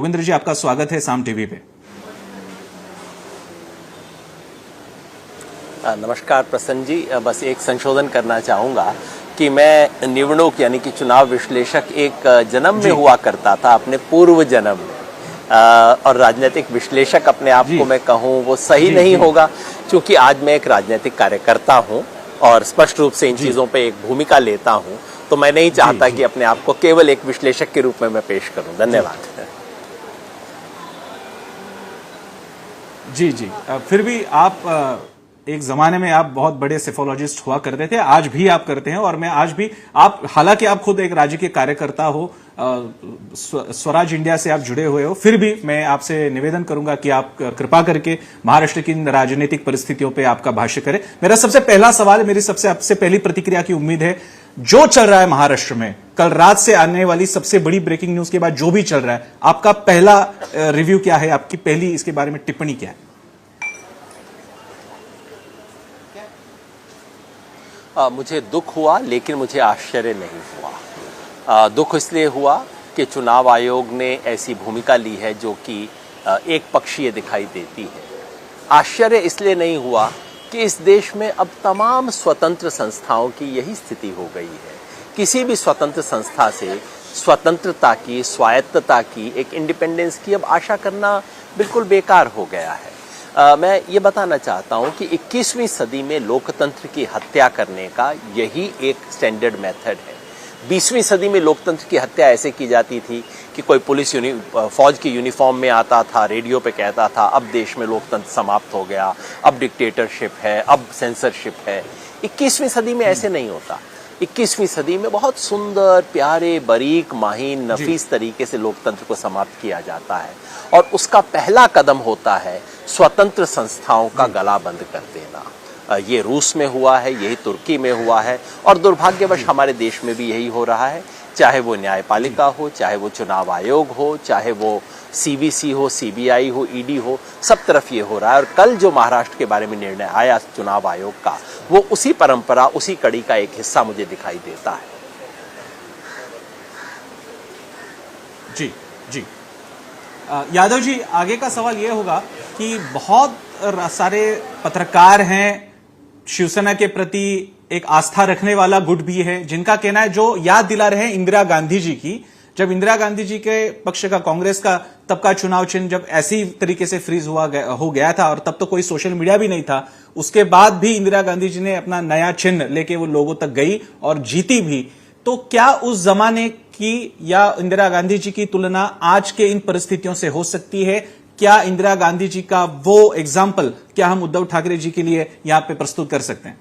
रविंद्र जी, आपका स्वागत है साम टीवी पे। नमस्कार प्रसन्न जी। बस एक संशोधन करना चाहूँगा कि मैं निवडणूक यानी कि चुनाव विश्लेषक एक जन्म में हुआ करता था, अपने पूर्व जन्म में, और राजनीतिक विश्लेषक अपने आप को मैं कहूँ वो सही नहीं होगा, क्योंकि आज मैं एक राजनीतिक कार्यकर्ता हूँ और स्पष्ट रूप से इन चीज़ों पे एक भूमिका लेता हूँ। तो मैं नहीं चाहता कि अपने आप को केवल एक विश्लेषक के रूप में मैं पेश करूँ। धन्यवाद। जी, फिर भी आप एक जमाने में आप बहुत बड़े सेफोलॉजिस्ट हुआ करते थे, आज भी आप करते हैं। और मैं आज भी आप, हालांकि आप खुद एक राज्य के कार्यकर्ता हो, स्वराज इंडिया से आप जुड़े हुए हो, फिर भी मैं आपसे निवेदन करूंगा कि आप कृपा करके महाराष्ट्र की राजनीतिक परिस्थितियों पे आपका भाष्य करें। मेरा सबसे पहला सवाल, मेरी आपसे पहली प्रतिक्रिया की उम्मीद है, जो चल रहा है महाराष्ट्र में, कल रात से आने वाली सबसे बड़ी ब्रेकिंग न्यूज के बाद जो भी चल रहा है, आपका पहला रिव्यू क्या है, आपकी पहली इसके बारे में टिप्पणी क्या है? मुझे दुख हुआ, लेकिन मुझे आश्चर्य नहीं हुआ। दुख इसलिए हुआ कि चुनाव आयोग ने ऐसी भूमिका ली है जो कि एक पक्षीय दिखाई देती है। आश्चर्य इसलिए नहीं हुआ कि इस देश में अब तमाम स्वतंत्र संस्थाओं की यही स्थिति हो गई है। किसी भी स्वतंत्र संस्था से स्वतंत्रता की, स्वायत्तता की, एक इंडिपेंडेंस की अब आशा करना बिल्कुल बेकार हो गया है। मैं ये बताना चाहता हूँ कि 21वीं सदी में लोकतंत्र की हत्या करने का यही एक स्टैंडर्ड मेथड है। 20वीं सदी में लोकतंत्र की हत्या ऐसे की जाती थी कि कोई पुलिस फौज की यूनिफॉर्म में आता था, रेडियो पे कहता था अब देश में लोकतंत्र समाप्त हो गया, अब डिक्टेटरशिप है, अब सेंसरशिप है। 21वीं सदी में ऐसे नहीं होता। 21वीं सदी में बहुत सुंदर, प्यारे, बारीक, माहीन, नफीस तरीके से लोकतंत्र को समाप्त किया जाता है, और उसका पहला कदम होता है स्वतंत्र संस्थाओं का गला बंद कर देना। ये रूस में हुआ है, यही तुर्की में हुआ है, और दुर्भाग्यवश हमारे देश में भी यही हो रहा है। चाहे वो न्यायपालिका हो, चाहे वो चुनाव आयोग हो, चाहे वो सीबीसी हो, सीबीआई हो, ईडी हो, सब तरफ ये हो रहा है। और कल जो महाराष्ट्र के बारे में निर्णय आया चुनाव आयोग का, वो उसी परंपरा, उसी कड़ी का एक हिस्सा मुझे दिखाई देता है। जी यादव जी, आगे का सवाल यह होगा कि बहुत सारे पत्रकार हैं, शिवसेना के प्रति एक आस्था रखने वाला गुट भी है, जिनका कहना है, जो याद दिला रहे हैं इंदिरा गांधी जी की, जब इंदिरा गांधी जी के पक्ष का, कांग्रेस का तब का चुनाव चिन्ह जब ऐसी तरीके से फ्रीज हो गया था, और तब तो कोई सोशल मीडिया भी नहीं था, उसके बाद भी इंदिरा गांधी जी ने अपना नया चिन्ह लेके वो लोगों तक गई और जीती भी। तो क्या उस जमाने की या इंदिरा गांधी जी की तुलना आज के इन परिस्थितियों से हो सकती है? क्या इंदिरा गांधी जी का वो एग्जाम्पल क्या हम उद्धव ठाकरे जी के लिए यहां पे प्रस्तुत कर सकते हैं?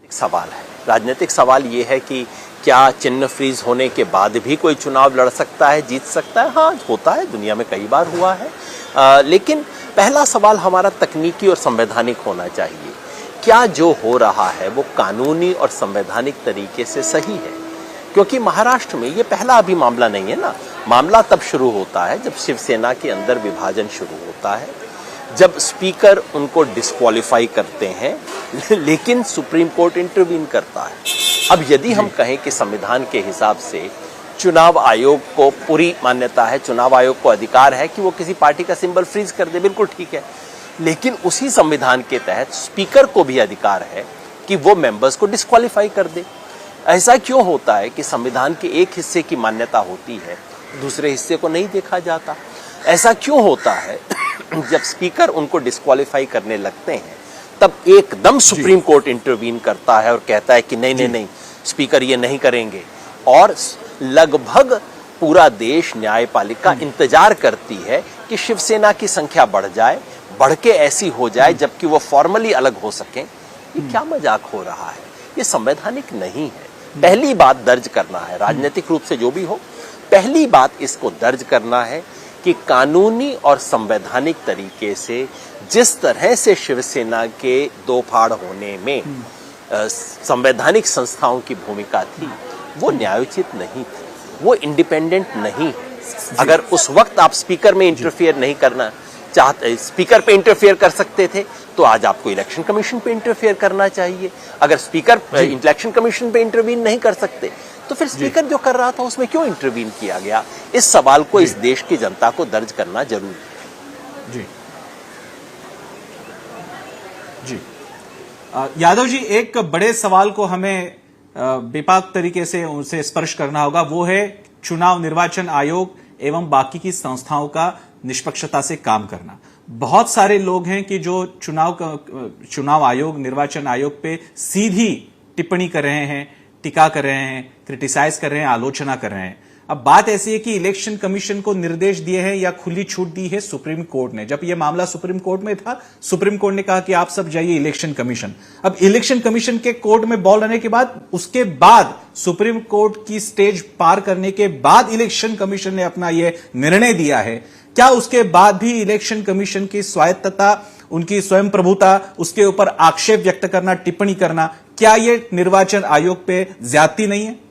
एक सवाल है, राजनीतिक सवाल यह है कि क्या चिन्ह फ्रीज होने के बाद भी कोई चुनाव लड़ सकता है, जीत सकता है? हाँ, होता है, दुनिया में कई बार हुआ है। लेकिन पहला सवाल हमारा तकनीकी और संवैधानिक होना चाहिए। क्या जो हो रहा है वो कानूनी और संवैधानिक तरीके से सही है? क्योंकि महाराष्ट्र में ये पहला अभी मामला नहीं है ना। मामला तब शुरू होता है जब शिवसेना के अंदर विभाजन शुरू होता है, जब स्पीकर उनको डिस्क्वालीफाई करते हैं, लेकिन सुप्रीम कोर्ट इंटरवीन करता है। अब यदि हम कहें कि संविधान के हिसाब से चुनाव आयोग को पूरी मान्यता है, चुनाव आयोग को अधिकार है कि वो किसी पार्टी का सिंबल फ्रीज कर दे, बिल्कुल ठीक है, लेकिन उसी संविधान के तहत स्पीकर को भी अधिकार है कि वो मेंबर्स को डिस्क्वालीफाई कर दे। ऐसा क्यों होता है कि संविधान के एक हिस्से की मान्यता होती है, दूसरे हिस्से को नहीं देखा जाता? ऐसा क्यों होता है जब स्पीकर उनको डिस्क्वालीफाई करने लगते हैं तब एकदम सुप्रीम कोर्ट इंटरवीन करता है और कहता है कि नहीं, स्पीकर ये नहीं करेंगे, और लगभग पूरा देश, न्यायपालिका इंतजार करती है कि शिवसेना की संख्या बढ़ जाए, बढ़ के ऐसी हो जाए जबकि वो फॉर्मली अलग हो सकें। ये क्या मजाक हो रहा है? ये संवैधानिक नहीं है। पहली बात दर्ज करना है, राजनीतिक रूप से जो भी हो, पहली बात इसको दर्ज करना है कि कानूनी और संवैधानिक तरीके से जिस तरह से शिवसेना के दो फाड़ होने में संवैधानिक संस्थाओं की भूमिका थी, वो न्यायोचित नहीं थी, वो इंडिपेंडेंट नहीं। अगर उस वक्त आप स्पीकर में इंटरफियर नहीं करना चाहते, स्पीकर पे इंटरफेयर कर सकते थे, तो आज आपको इलेक्शन कमीशन पे इंटरफेयर करना चाहिए। अगर स्पीकर इलेक्शन कमीशन पे इंटरवीन नहीं कर सकते, तो फिर स्पीकर जो कर रहा था उसमें क्यों इंटरवीन किया गया? इस सवाल को इस देश की जनता को दर्ज करना जरूरी है। जी जी यादव जी, एक बड़े सवाल को हमें बेपाक तरीके से उनसे स्पर्श करना होगा, वो है चुनाव निर्वाचन आयोग एवं बाकी की संस्थाओं का निष्पक्षता से काम करना। बहुत सारे लोग हैं कि जो चुनाव आयोग, निर्वाचन आयोग पे सीधी टिप्पणी कर रहे हैं, टिका कर रहे हैं, क्रिटिसाइज कर रहे हैं, आलोचना कर रहे हैं। अब बात ऐसी है कि इलेक्शन कमीशन को निर्देश दिए हैं या खुली छूट दी है सुप्रीम कोर्ट ने। जब यह मामला सुप्रीम कोर्ट में था, सुप्रीम कोर्ट ने कहा कि आप सब जाइए इलेक्शन कमीशन। अब इलेक्शन कमीशन के कोर्ट में बॉल रहने के बाद, उसके बाद सुप्रीम कोर्ट की स्टेज पार करने के बाद इलेक्शन कमीशन ने अपना यह निर्णय दिया है। क्या उसके बाद भी इलेक्शन कमीशन की स्वायत्तता, उनकी स्वयं प्रभुता, उसके ऊपर आक्षेप व्यक्त करना, टिप्पणी करना, क्या यह निर्वाचन आयोग पे ज्यादती नहीं है?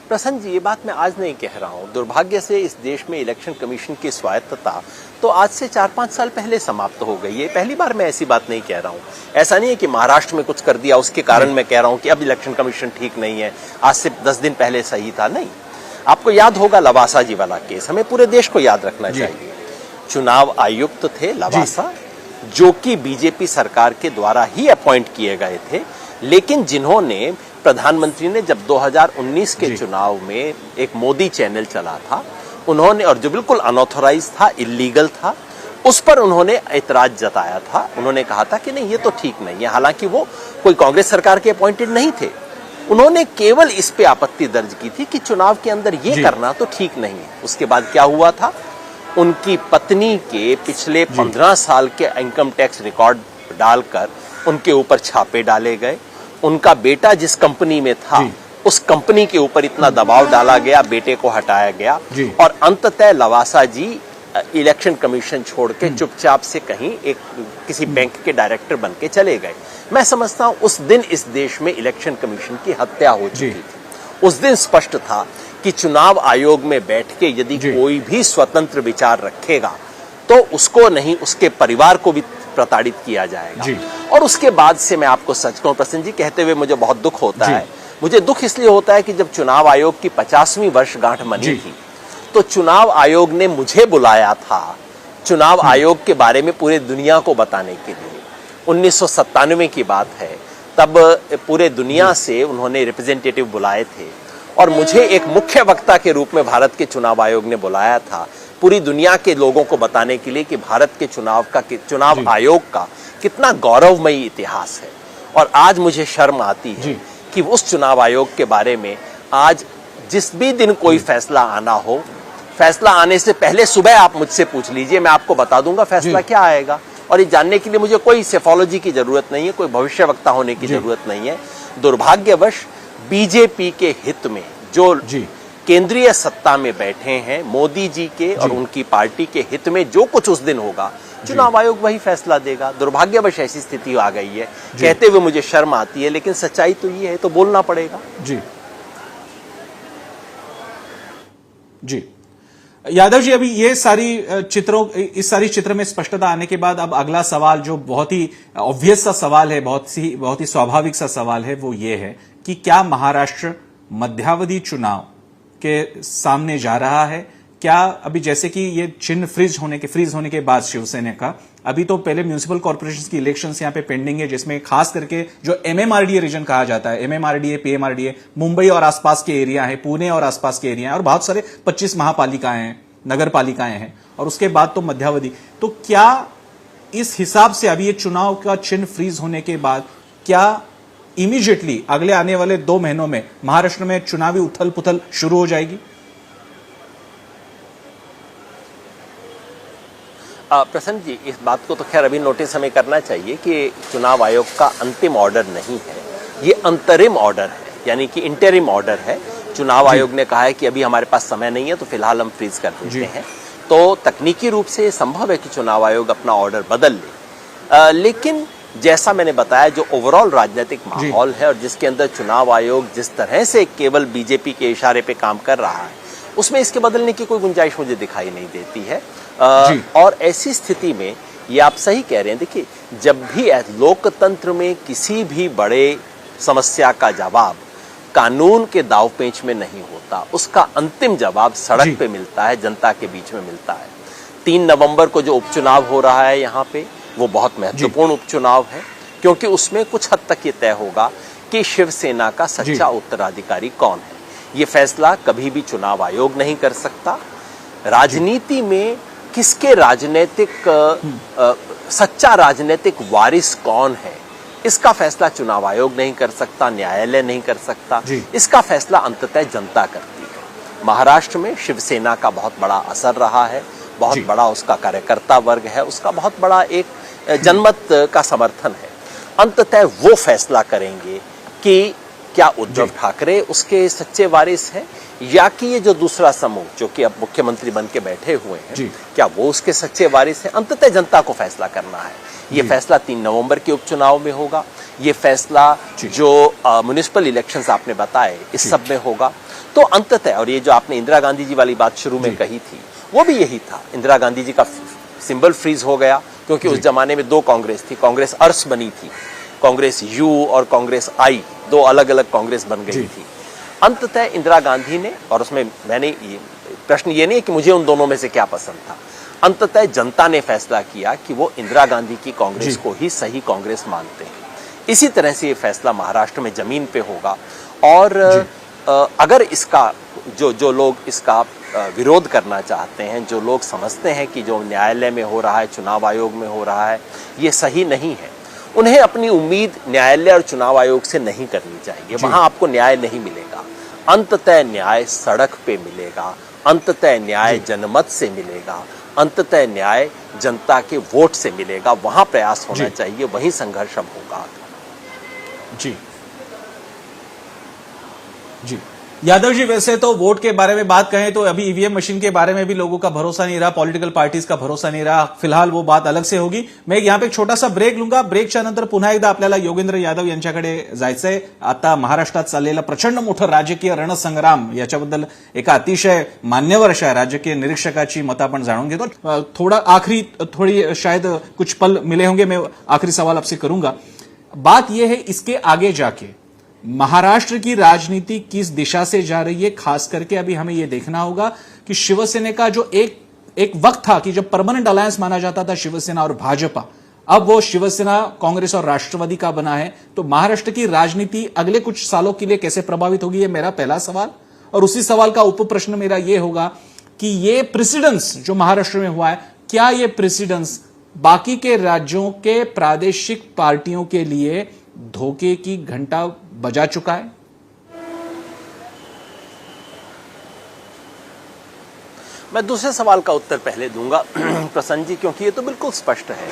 प्रसन्न जी, ये बात मैं आज नहीं कह रहा हूं। दुर्भाग्य से इस देश में इलेक्शन कमीशन की स्वायत्तता तो आज से 4-5 साल पहले समाप्त हो गई है। पहली बार मैं ऐसी बात नहीं कह रहा हूं। ऐसा नहीं है कि महाराष्ट्र में कुछ कर दिया उसके कारण मैं कह रहा हूं कि अब इलेक्शन कमीशन ठीक नहीं है, आज से 10 दिन पहले सही था। नहीं, आपको याद होगा लवासा जी वाला केस, हमें पूरे देश को याद रखना चाहिए। चुनाव आयुक्त थे लवासा, जो कि बीजेपी सरकार के द्वारा ही अपॉइंट किए गए थे, लेकिन जिन्होंने, प्रधानमंत्री ने जब 2019 के चुनाव में एक मोदी चैनल चला था, उन्होंने, और जो बिल्कुल अनऑथोराइज था, इलीगल था, उस पर उन्होंने ऐतराज जताया था। उन्होंने कहा था कि नहीं, ये तो ठीक नहीं है। हालांकि वो कोई कांग्रेस सरकार के अपॉइंटेड नहीं थे। उन्होंने केवल इस पे आपत्ति दर्ज की थी कि चुनाव के अंदर ये करना तो ठीक नहीं है। उसके बाद क्या हुआ था, उनकी पत्नी के पिछले 15 साल के इनकम टैक्स रिकॉर्ड डालकर उनके ऊपर छापे डाले गए। उनका बेटा जिस कंपनी में था, उस कंपनी के ऊपर इतना दबाव डाला गया, बेटे को हटाया गया, और अंततः लवासा जी इलेक्शन कमीशन छोड़ के चुपचाप से कहीं किसी बैंक के डायरेक्टर बन के चले गए। मैं समझता हूं उस दिन इस देश में इलेक्शन कमीशन की हत्या हो चुकी थी। उस दिन स्पष्ट था कि चुनाव आयोग में बैठ के यदि कोई भी स्वतंत्र विचार रखेगा तो उसको नहीं, उसके परिवार को भी प्रताड़ित किया जाएगा। और उसके बाद से मैं आपको सच कहूं प्रसन्न जी, कहते हुए मुझे बहुत दुख होता है। मुझे दुख इसलिए होता है कि जब चुनाव आयोग की 50वीं वर्षगांठ मनी थी, तो चुनाव आयोग ने मुझे बुलाया था चुनाव आयोग के बारे में पूरे दुनिया को बताने के लिए। 1997 की बात है, तब पूरे दुनिया से उन्होंने रिप्रेजेंटेटिव बुलाए थे और मुझे एक मुख्य वक्ता के रूप में भारत के चुनाव आयोग ने बुलाया था, पूरी दुनिया के लोगों को बताने के लिए कि भारत के चुनाव आयोग का कितना गौरवमयी इतिहास है। और आज मुझे शर्म आती है कि उस चुनाव आयोग के बारे में आज जिस भी दिन कोई फैसला आना हो, फैसला आने से पहले सुबह आप मुझसे पूछ लीजिए, मैं आपको बता दूंगा फैसला क्या आएगा। और ये जानने के लिए मुझे कोई सेफोलॉजी की जरूरत नहीं है, कोई भविष्यवक्ता होने की जरूरत नहीं है। दुर्भाग्यवश बीजेपी के हित में जो केंद्रीय सत्ता में बैठे हैं, मोदी जी के और उनकी पार्टी के हित में जो कुछ उस दिन होगा, चुनाव आयोग वही फैसला देगा। दुर्भाग्यवश ऐसी स्थिति आ गई है। कहते हुए मुझे शर्म आती है, लेकिन सच्चाई तो ये है, तो बोलना पड़ेगा। जी यादव जी, अभी ये इस सारी चित्र में स्पष्टता आने के बाद अब अगला सवाल, जो बहुत ही ऑब्वियस सा सवाल है, बहुत ही स्वाभाविक सा सवाल है, वो ये है कि क्या महाराष्ट्र मध्यावधि चुनाव के सामने जा रहा है? क्या अभी जैसे कि ये चिन्ह फ्रीज होने के बाद शिवसेना का, अभी तो पहले म्यूनिसिपल कॉर्पोरेशन की इलेक्शंस यहां पे पेंडिंग है, जिसमें खास करके जो एमएमआरडीए रीजन कहा जाता है, एमएमआरडीए, पीएमआरडीए, मुंबई और आसपास के एरिया है, पुणे और आसपास के एरिया है, और बहुत सारे 25 महापालिकाएं हैं, नगर पालिकाएं हैं, और उसके बाद तो मध्यावधि। तो क्या इस हिसाब से अभी ये चुनाव का चिन्ह फ्रीज होने के बाद क्या इमीडिएटली अगले आने वाले 2 महीनों में महाराष्ट्र में चुनावी उथल पुथल शुरू हो जाएगी? प्रसन्न जी, इस बात को तो खैर अभी नोटिस हमें करना चाहिए कि चुनाव आयोग का अंतिम ऑर्डर नहीं है, ये अंतरिम ऑर्डर है, यानी कि इंटरिम ऑर्डर है। चुनाव आयोग ने कहा है कि अभी हमारे पास समय नहीं है, तो फिलहाल हम फ्रीज कर देते हैं। तो तकनीकी रूप से संभव है कि चुनाव आयोग अपना ऑर्डर बदल ले, लेकिन जैसा मैंने बताया, जो ओवरऑल राजनीतिक माहौल है और जिसके अंदर चुनाव आयोग जिस तरह से केवल बीजेपी के इशारे पे काम कर रहा है, उसमें इसके बदलने की कोई गुंजाइश मुझे दिखाई नहीं देती है। और ऐसी स्थिति में ये आप सही कह रहे हैं, देखिए, जब भी लोकतंत्र में किसी भी बड़े समस्या का जवाब कानून के दावपेंच में नहीं होता, उसका अंतिम जवाब सड़क पे मिलता है, जनता के बीच में मिलता है। 3 नवंबर को जो उपचुनाव हो रहा है यहाँ पे, वो बहुत महत्वपूर्ण उपचुनाव है, क्योंकि उसमें कुछ हद तक ये तय होगा कि शिवसेना का सच्चा उत्तराधिकारी कौन है। ये फैसला कभी भी चुनाव आयोग नहीं कर सकता। राजनीति में किसके सच्चा राजनीतिक वारिस कौन है, इसका फैसला चुनाव आयोग नहीं कर सकता, न्यायालय नहीं कर सकता। इसका फैसला अंततः जनता करती है। महाराष्ट्र में शिवसेना का बहुत बड़ा असर रहा है, बहुत बड़ा उसका कार्यकर्ता वर्ग है, उसका बहुत बड़ा एक जनमत का समर्थन है। अंततः वो फैसला करेंगे कि क्या उद्धव ठाकरे उसके सच्चे वारिस हैं, या कि ये जो दूसरा समूह जो कि अब मुख्यमंत्री बन के बैठे हुए हैं, क्या वो उसके सच्चे वारिस हैं। अंततः जनता को फैसला करना है। ये फैसला 3 नवंबर के उपचुनाव में होगा। ये फैसला जो म्युनिसिपल इलेक्शंस आपने बताए इस सब में होगा। तो अंततः, और ये जो आपने इंदिरा गांधी जी वाली बात शुरू में कही थी, वो भी यही था। इंदिरा गांधी जी का सिंबल फ्रीज हो गया, क्योंकि उस जमाने में 2 कांग्रेस थी। कांग्रेस अर्स बनी थी, कांग्रेस यू और कांग्रेस आई, 2 अलग अलग कांग्रेस बन गई थी। अंततः इंदिरा गांधी ने, और उसमें प्रश्न ये नहीं कि मुझे उन दोनों में से क्या पसंद था, अंततः जनता ने फैसला किया कि वो इंदिरा गांधी की कांग्रेस को ही सही कांग्रेस मानते हैं। इसी तरह से ये फैसला महाराष्ट्र में जमीन पे होगा। और अगर इसका जो लोग इसका विरोध करना चाहते हैं, जो लोग समझते हैं कि जो न्यायालय में हो रहा है, चुनाव आयोग में हो रहा है, ये सही नहीं है, उन्हें अपनी उम्मीद न्यायालय और चुनाव आयोग से नहीं करनी चाहिए। वहां आपको न्याय नहीं मिलेगा। अंततः न्याय सड़क पे मिलेगा, अंततः न्याय जनमत से मिलेगा, अंततः न्याय जनता के वोट से मिलेगा। वहां प्रयास होना चाहिए, वहीं संघर्ष होगा। जी जी यादव जी, वैसे तो वोट के बारे में बात कहें तो अभी ईवीएम मशीन के बारे में भी लोगों का भरोसा नहीं रहा, पॉलिटिकल पार्टीज का भरोसा नहीं रहा। फिलहाल वो बात अलग से होगी। मैं यहाँ पे एक छोटा सा ब्रेक लूंगा. ब्रेकच्या नंतर पुन्हा एकदा आपल्याला योगेंद्र यादव यांच्याकडे जायचंय. आता महाराष्ट्रात चाललेला प्रचंड मोठं राजकीय रणसंग्राम याच्याबद्दल एका अतिशय मान्यवर अशा राजकीय निरीक्षकाची मतं आपण जाणून घेतो. थोड़ी शायद कुछ पल मिले होंगे. मैं आखिरी सवाल आपसे करूंगा. बात यह है इसके आगे जाके महाराष्ट्र की राजनीति किस दिशा से जा रही है. खास करके अभी हमें यह देखना होगा कि शिवसेना का जो एक वक्त था कि जब परमानेंट अलायंस माना जाता था शिवसेना और भाजपा, अब वो शिवसेना कांग्रेस और राष्ट्रवादी का बना है. तो महाराष्ट्र की राजनीति अगले कुछ सालों के लिए कैसे प्रभावित होगी, ये मेरा पहला सवाल. और उसी सवाल का उप प्रश्न मेरा यह होगा कि ये प्रेसिडेंस जो महाराष्ट्र में हुआ है, क्या ये प्रेसिडेंस बाकी के राज्यों के प्रादेशिक पार्टियों के लिए धोखे की घंटा बजा चुका है? मैं दूसरे सवाल का उत्तर पहले दूंगा प्रसन्न जी, क्योंकि ये तो बिल्कुल स्पष्ट है.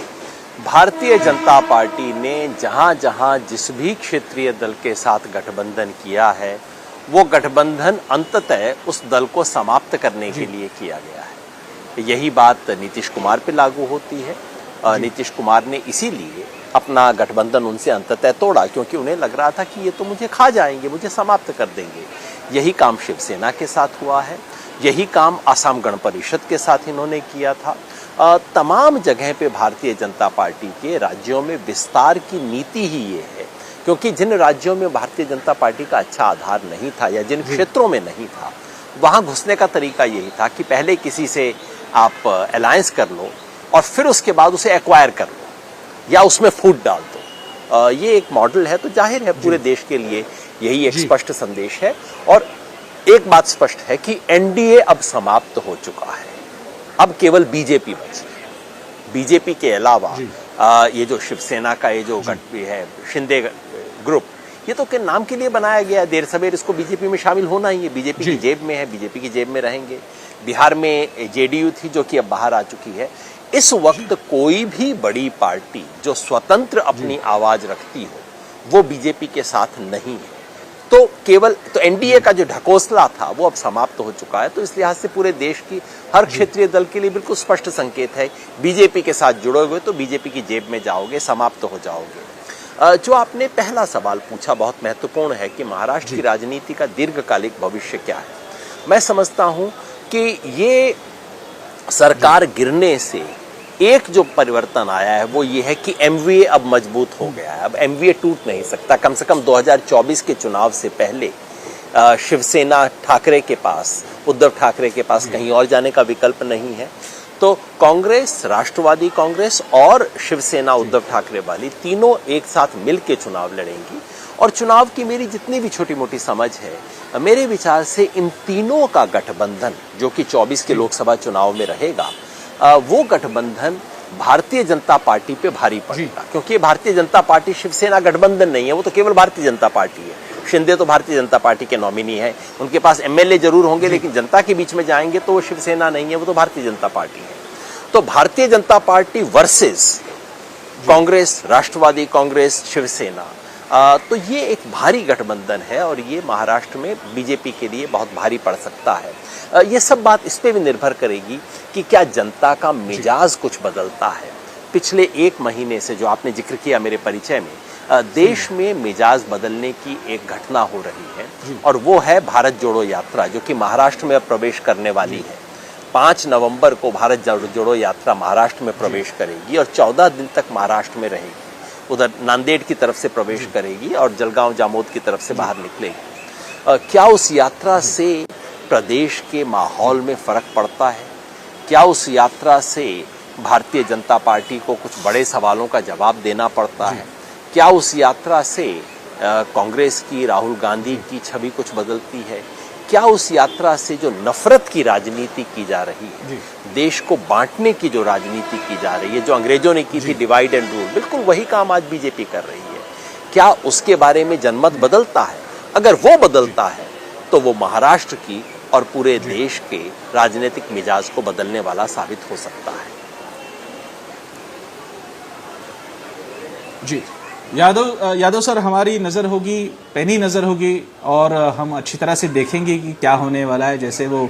भारतीय जनता पार्टी ने जहां जहां जिस भी क्षेत्रीय दल के साथ गठबंधन किया है, वो गठबंधन अंततः उस दल को समाप्त करने के लिए किया गया है. यही बात नीतीश कुमार पे लागू होती है. नीतीश कुमार ने इसीलिए अपना गठबंधन उनसे अंततः तोड़ा, क्योंकि उन्हें लग रहा था कि ये तो मुझे खा जाएंगे, मुझे समाप्त कर देंगे. यही काम शिवसेना के साथ हुआ है. यही काम असम गण परिषद के साथ इन्होंने किया था. तमाम जगह पे भारतीय जनता पार्टी के राज्यों में विस्तार की नीति ही ये है, क्योंकि जिन राज्यों में भारतीय जनता पार्टी का अच्छा आधार नहीं था या जिन क्षेत्रों में नहीं था, वहां घुसने का तरीका यही था कि पहले किसी से आप अलायंस कर लो और फिर उसके बाद उसे एक्वायर कर लो या उसमें फूट डाल दो. ये एक मॉडल है. तो जाहिर है पूरे देश के लिए यही एक स्पष्ट संदेश है. और एक बात स्पष्ट है कि एनडीए अब समाप्त हो चुका है. अब केवल बीजेपी बची है. बीजेपी के अलावा ये जो शिवसेना का ये जो है शिंदे ग्रुप, ये तो के नाम के लिए बनाया गया है. देर सवेर इसको बीजेपी में शामिल होना ही है. बीजेपी की जेब में है, बीजेपी की जेब में रहेंगे. बिहार में जेडीयू थी जो कि अब बाहर आ चुकी है. इस वक्त कोई भी बड़ी पार्टी जो स्वतंत्र अपनी आवाज रखती हो, वो बीजेपी के साथ नहीं है. तो एनडीए का जो ढकोसला था वो अब समाप्त हो चुका है. तो इस लिहाज से पूरे देश की हर क्षेत्रीय दल के लिए बिल्कुल स्पष्ट संकेत है. बीजेपी के साथ जुड़ोगे तो बीजेपी की जेब में जाओगे, समाप्त हो जाओगे. जो आपने पहला सवाल पूछा बहुत महत्वपूर्ण है कि महाराष्ट्र की राजनीति का दीर्घकालिक भविष्य क्या है. मैं समझता हूं कि ये सरकार गिरने से एक जो परिवर्तन आया है वो ये है कि एमवीए अब मजबूत हो गया है। अब एमवीए टूट नहीं सकता। कम से कम 2024 के चुनाव से पहले शिवसेना ठाकरे के पास, उद्धव ठाकरे के पास कहीं और जाने का विकल्प नहीं है। तो कांग्रेस, राष्ट्रवादी कांग्रेस और शिवसेना उद्धव ठाकरे वाली तीनों एक साथ मिलकर चुनाव लड़ेंगी। और चुनाव की मेरी जितनी भी छोटी मोटी समझ है, मेरे विचार से इन तीनों का गठबंधन जो कि 24 के लोकसभा चुनाव में रहेगा, वो गठबंधन भारतीय जनता पार्टी पे भारी पड़ेगा। क्योंकि भारतीय जनता पार्टी शिवसेना गठबंधन नहीं है, वो तो केवल भारतीय जनता पार्टी है। शिंदे तो भारतीय जनता पार्टी के नॉमिनी है, उनके पास एमएलए जरूर होंगे, लेकिन जनता के बीच में जाएंगे तो वो शिवसेना नहीं है, वो तो भारतीय जनता पार्टी है। तो भारतीय जनता पार्टी वर्सेस कांग्रेस, राष्ट्रवादी कांग्रेस, शिवसेना, तो ये एक भारी गठबंधन है और ये महाराष्ट्र में बीजेपी के लिए बहुत भारी पड़ सकता है। ये सब बात इस पे भी निर्भर करेगी कि क्या जनता का मिजाज कुछ बदलता है। पिछले एक महीने से जो आपने जिक्र किया मेरे परिचय में, देश में मिजाज बदलने की एक घटना हो रही है और वो है भारत जोड़ो यात्रा, जो कि महाराष्ट्र में प्रवेश करने वाली है। 5 नवंबर को भारत जोड़ो यात्रा महाराष्ट्र में प्रवेश करेगी और 14 दिन तक महाराष्ट्र में रहेगी। उधर नांदेड़ की तरफ से प्रवेश करेगी और जलगांव जामोद की तरफ से बाहर निकलेगी। क्या उस यात्रा से प्रदेश के माहौल में फर्क पड़ता है? क्या उस यात्रा से भारतीय जनता पार्टी को कुछ बड़े सवालों का जवाब देना पड़ता है? क्या उस यात्रा से कांग्रेस की, राहुल गांधी की छवि कुछ बदलती है? क्या उस यात्रा से जो नफरत की राजनीति की जा रही है, देश को बांटने की जो राजनीति की जा रही है, जो अंग्रेजों ने की थी डिवाइड एंड रूल, बिल्कुल वही काम आज बीजेपी कर रही है। क्या उसके बारे में जनमत बदलता है? अगर वो बदलता है तो वो महाराष्ट्र की और पूरे देश के राजनीतिक मिजाज को बदलने वाला साबित हो सकता है। जी, यादव सर, हमारी नज़र होगी, पैनी नज़र होगी और हम अच्छी तरह से देखेंगे कि क्या होने वाला है। जैसे वो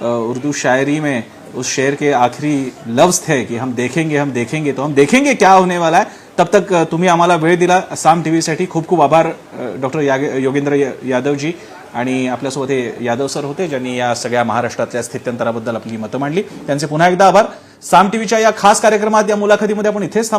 उर्दू शायरी में उस शेर के आखिरी लफ्ज थे कि हम देखेंगे, तो हम देखेंगे क्या होने वाला आहे। तब तक तुम्ही आम्हाला वेळ दिला साम टीव्हीसाठी खूप खूप आभार डॉक्टर योगेंद्र यादवजी। आणि आपल्यासोबत हे यादव सर होते ज्यांनी या सगळ्या महाराष्ट्रातल्या स्थित्यंतराबद्दल आपली मतं मांडली। त्यांचे पुन्हा एकदा आभार। साम टीव्हीच्या या खास कार्यक्रमात, या मुलाखतीमध्ये आपण इथेच